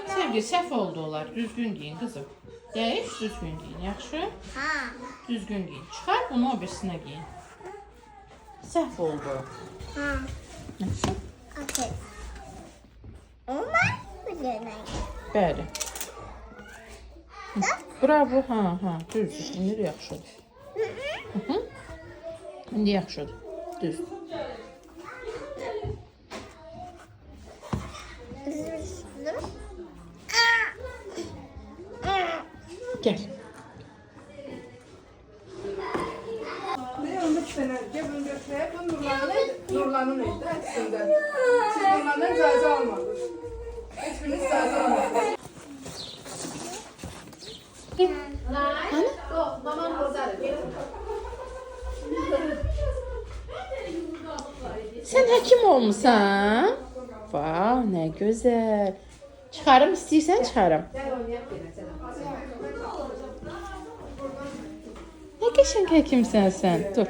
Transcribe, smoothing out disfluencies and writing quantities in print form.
Sevgi, səhv oldu olar. Düzgün giyin kızım. Dəyiş, düzgün giyin. Yaxşı? Düzgün giyin. Çıxar bunu o birisinə giyin. Səhv oldu. Yaxşı? Bəli. Bravo, düzdür. İndi də yaxşıdır. İndi yaxşıdır. Düz. Gel. Onu kitlenəcək, bunu götürək, bu Nurlanın evdə, əksində. Siz Nurlandan icazə almadınız. Heç biriniz icazə almadınız. Maman buradadır. Sen həkim olmusan? Vav, nə gözəl. Çıxarım istəyirsən, çıxarım. Nə qəşəng həkimsən sən. Dur.